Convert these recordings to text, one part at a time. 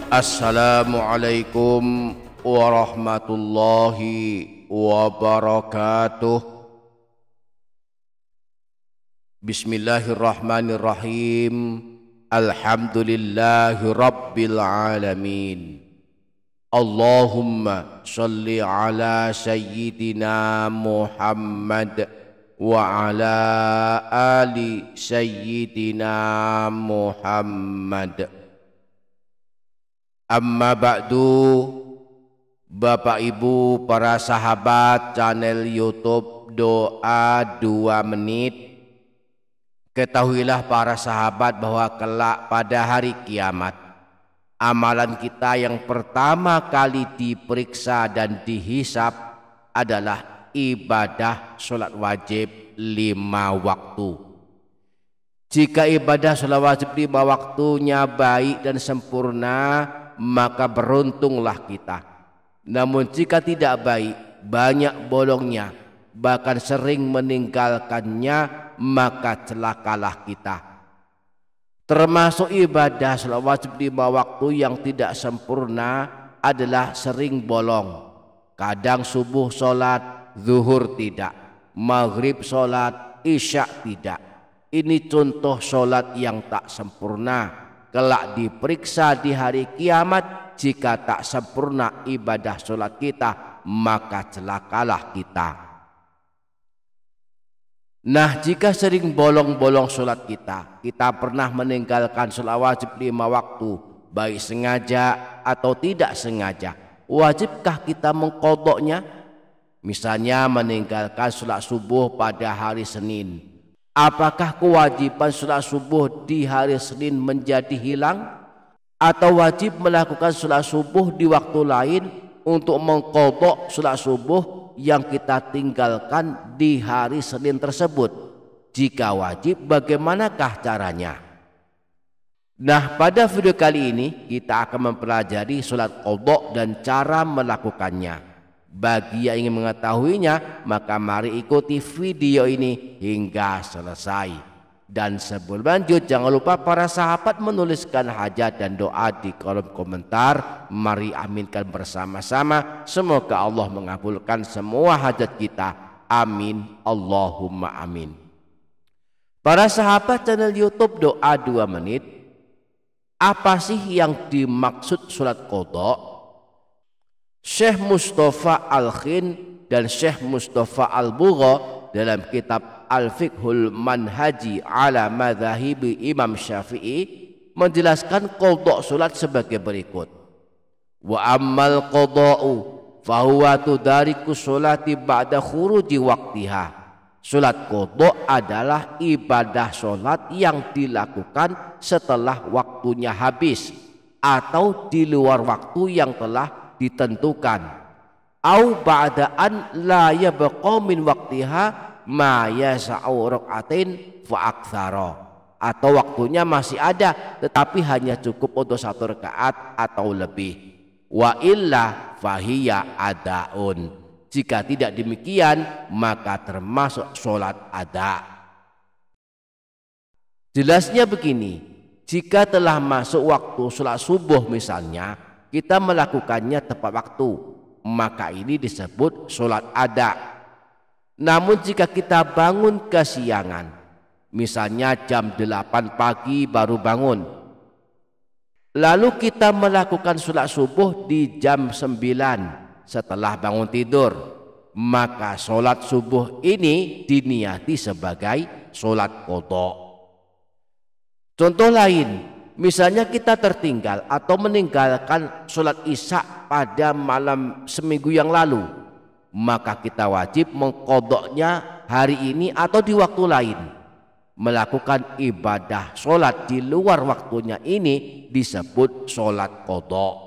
Assalamualaikum warahmatullahi wabarakatuh. Bismillahirrahmanirrahim. Alhamdulillahi rabbil alamin. Allahumma sholli ala sayyidina Muhammad wa ala ali sayyidina Muhammad. Amma ba'du, Bapak Ibu para sahabat channel YouTube Doa 2 Menit, ketahuilah para sahabat bahwa kelak pada hari kiamat, amalan kita yang pertama kali diperiksa dan dihisap adalah ibadah sholat wajib 5 waktu. Jika ibadah sholat wajib 5 waktunya baik dan sempurna, maka beruntunglah kita. Namun jika tidak baik, banyak bolongnya, bahkan sering meninggalkannya, maka celakalah kita. Termasuk ibadah sholat wajib 5 waktu yang tidak sempurna adalah sering bolong. Kadang subuh sholat, zuhur tidak, maghrib sholat, isya tidak. Ini contoh sholat yang tak sempurna. Kelak diperiksa di hari kiamat. Jika tak sempurna ibadah sholat kita, maka celakalah kita. Nah, jika sering bolong-bolong sholat kita pernah meninggalkan sholat wajib 5 waktu, baik sengaja atau tidak sengaja, wajibkah kita mengqodoknya? Misalnya meninggalkan sholat subuh pada hari Senin, apakah kewajiban sholat subuh di hari Senin menjadi hilang? Atau wajib melakukan sholat subuh di waktu lain untuk mengqodok sholat subuh yang kita tinggalkan di hari Senin tersebut? Jika wajib, bagaimanakah caranya? Nah, pada video kali ini kita akan mempelajari sholat qodok dan cara melakukannya. Bagi yang ingin mengetahuinya, maka mari ikuti video ini hingga selesai. Dan sebelum lanjut, jangan lupa para sahabat menuliskan hajat dan doa di kolom komentar. Mari aminkan bersama-sama. Semoga Allah mengabulkan semua hajat kita. Amin, Allahumma amin. Para sahabat channel YouTube Doa 2 Menit, apa sih yang dimaksud sholat qodok? Syekh Mustafa Al-Khin dan Syekh Mustafa Al-Bugha dalam kitab Al-Fiqhul Manhaji ala Madhahibi Imam Syafi'i menjelaskan qodok sholat sebagai berikut. Wa ammal qoda'u fahuwa tudariku sholati ba'da khuruji waktiha. Sholat qodok adalah ibadah sholat yang dilakukan setelah waktunya habis atau di luar waktu yang telah ditentukan. Au ba'daan la yabqa min waqtiha ma yasa'u rak'atain fa aktsara, atau waktunya masih ada tetapi hanya cukup untuk 1 rakaat atau lebih. Wa illa fahiya adaun. Jika tidak demikian, maka termasuk sholat ada. Jelasnya begini, jika telah masuk waktu sholat subuh misalnya, kita melakukannya tepat waktu, maka ini disebut sholat ada. Namun jika kita bangun kesiangan, misalnya jam 8 pagi baru bangun, lalu kita melakukan sholat subuh di jam 9 setelah bangun tidur, maka sholat subuh ini diniati sebagai sholat qodok. Contoh lain, misalnya kita tertinggal atau meninggalkan sholat isya pada malam seminggu yang lalu, maka kita wajib mengqodoknya hari ini atau di waktu lain. Melakukan ibadah sholat di luar waktunya ini disebut sholat qodok.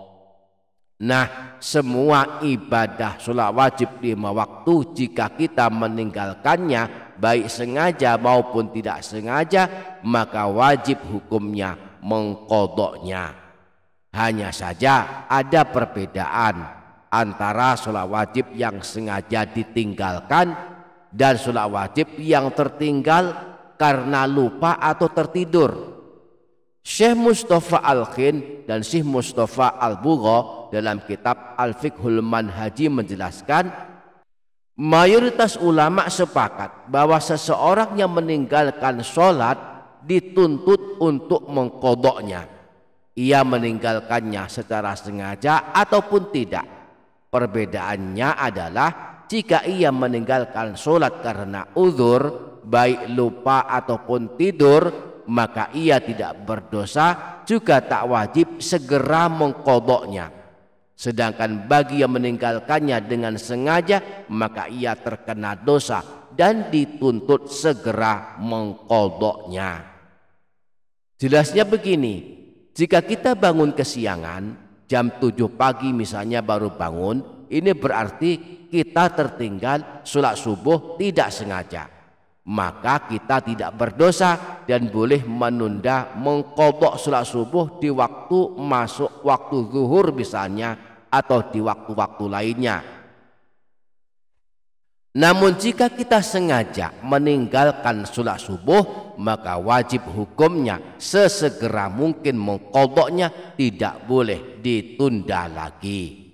Nah, semua ibadah sholat wajib 5 waktu jika kita meninggalkannya baik sengaja maupun tidak sengaja, maka wajib hukumnya mengqodoknya. Hanya saja ada perbedaan antara sholat wajib yang sengaja ditinggalkan dan sholat wajib yang tertinggal karena lupa atau tertidur. Syekh Mustafa Al-Khin dan Syekh Mustafa Al-Bugha dalam kitab Al-Fiqhul Manhaji menjelaskan, mayoritas ulama sepakat bahwa seseorang yang meninggalkan sholat dituntut untuk mengqadha'nya. Ia meninggalkannya secara sengaja ataupun tidak. Perbedaannya adalah jika ia meninggalkan sholat karena uzur, baik lupa ataupun tidur, maka ia tidak berdosa, juga tak wajib segera mengqadha'nya. Sedangkan bagi yang meninggalkannya dengan sengaja, maka ia terkena dosa dan dituntut segera mengqadha'nya. Jelasnya begini, jika kita bangun kesiangan, jam 7 pagi misalnya baru bangun, ini berarti kita tertinggal sholat subuh tidak sengaja. Maka kita tidak berdosa dan boleh menunda mengqadha' sholat subuh di waktu masuk waktu zuhur misalnya, atau di waktu-waktu lainnya. Namun jika kita sengaja meninggalkan sholat subuh, maka wajib hukumnya sesegera mungkin mengqadha'nya, tidak boleh ditunda lagi.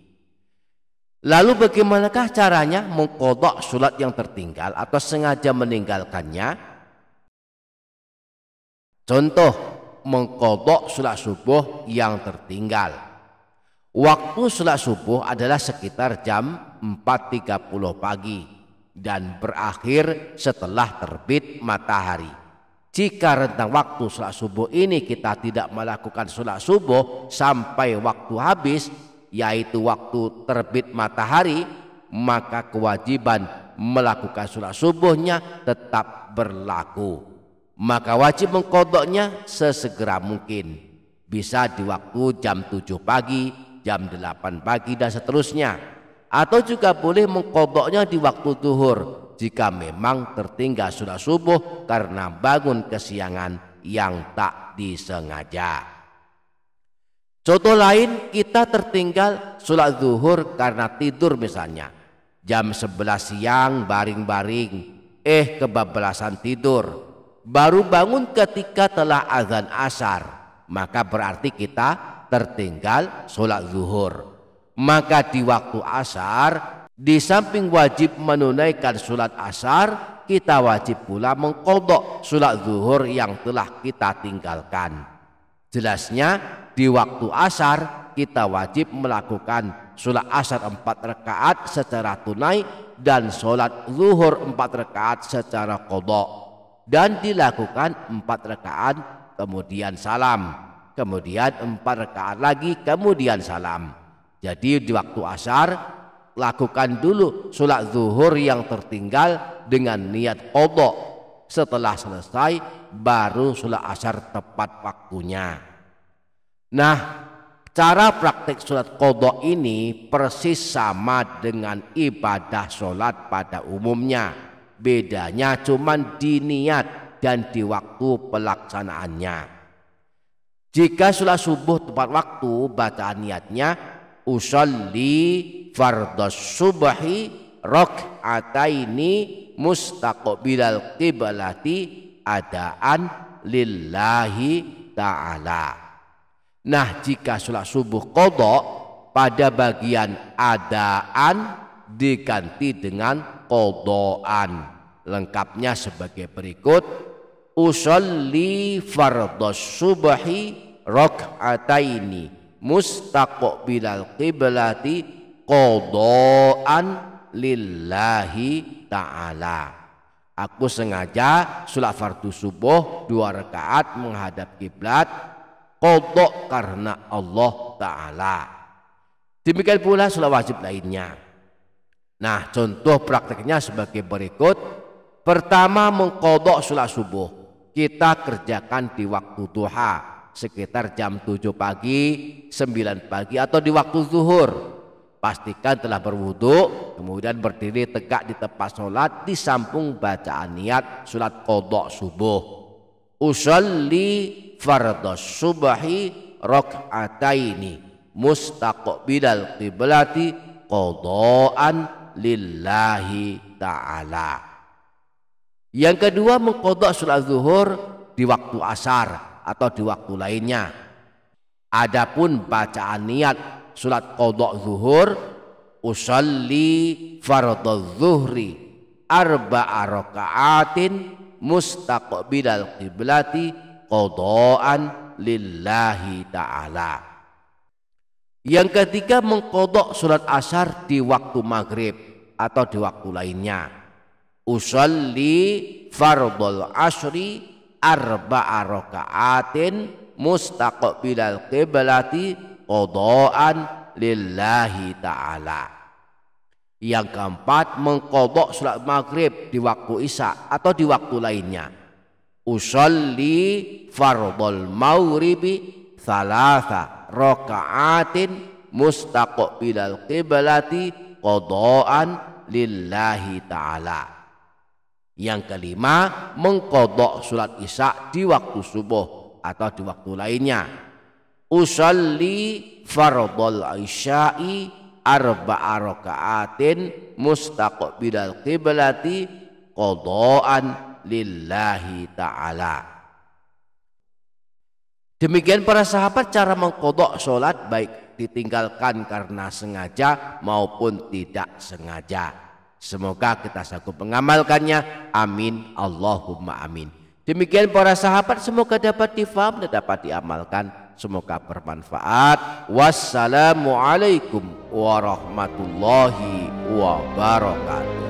Lalu bagaimanakah caranya mengqadha' sholat yang tertinggal atau sengaja meninggalkannya? Contoh, mengqadha' sholat subuh yang tertinggal. Waktu sholat subuh adalah sekitar jam 4.30 pagi dan berakhir setelah terbit matahari. Jika rentang waktu sholat subuh ini kita tidak melakukan sholat subuh sampai waktu habis, yaitu waktu terbit matahari, maka kewajiban melakukan sholat subuhnya tetap berlaku. Maka wajib mengqadha'nya sesegera mungkin. Bisa di waktu jam 7 pagi, jam 8 pagi dan seterusnya. Atau juga boleh mengqadha'nya di waktu zuhur jika memang tertinggal sholat subuh karena bangun kesiangan yang tak disengaja. Contoh lain, kita tertinggal sholat zuhur karena tidur misalnya. Jam 11 siang baring-baring, kebablasan tidur. Baru bangun ketika telah azan asar, maka berarti kita tertinggal sholat zuhur. Maka di waktu asar, di samping wajib menunaikan sholat asar, kita wajib pula mengqadha' sholat zuhur yang telah kita tinggalkan. Jelasnya, di waktu asar kita wajib melakukan sholat asar 4 rakaat secara tunai dan sholat zuhur 4 rakaat secara qadha', dan dilakukan 4 rakaat kemudian salam, kemudian 4 rakaat lagi kemudian salam. Jadi di waktu asar lakukan dulu sholat zuhur yang tertinggal dengan niat qadha'. Setelah selesai baru sholat asar tepat waktunya. Nah, cara praktik sholat qadha' ini persis sama dengan ibadah sholat pada umumnya. Bedanya cuma di niat dan di waktu pelaksanaannya. Jika sholat subuh tepat waktu, bacaan niatnya usolli fardhos subhi rak'ataini mustaqbilal qiblati adaan lillahi ta'ala. Nah, jika sholat subuh qadha' pada bagian adaan diganti dengan qadha'an. Lengkapnya sebagai berikut: usolli fardhos subhi rak'ataini mustaqbilal qiblati qadha'an lillahi ta'ala. Aku sengaja sholat fardu subuh 2 rakaat menghadap kiblat, qadha' karena Allah Ta'ala. Demikian pula sholat wajib lainnya. Nah, contoh prakteknya sebagai berikut. Pertama, mengqadha' sholat subuh kita kerjakan di waktu duha sekitar jam 7 pagi, 9 pagi atau di waktu zuhur. Pastikan telah berwudu, kemudian berdiri tegak di tempat sholat, disambung bacaan niat sholat qadha' subuh. Usolli fardhos subhi rak'ataini mustaqbilal qiblati qadha'an lillahi ta'ala. Yang kedua, mengqadha' sholat zuhur di waktu asar atau di waktu lainnya. Adapun bacaan niat salat qadha zuhur, usolli fardhu zuhri arba'a raka'atin mustaqbilal qiblati qadhaan lillahi ta'ala. Yang ketiga, mengqadha salat asar di waktu maghrib atau di waktu lainnya. Usolli fardhul asri arba'a raka'atin mustaqbilal qiblati qadhaan lillahi ta'ala. Yang keempat, mengqadha salat maghrib di waktu isya atau di waktu lainnya. Usolli fardhul maghribi thalatha raka'atin mustaqbilal qiblati qadhaan lillahi ta'ala. Yang kelima, mengqadha salat isya di waktu subuh atau di waktu lainnya. Usolli fardhul isya'i arba'a raka'atin mustaqbilal qiblati qadhaan lillahi ta'ala. Demikian para sahabat cara mengqadha salat, baik ditinggalkan karena sengaja maupun tidak sengaja. Semoga kita sanggup mengamalkannya. Amin Allahumma amin. Demikian para sahabat, semoga dapat difaham dan dapat diamalkan. Semoga bermanfaat. Wassalamualaikum warahmatullahi wabarakatuh.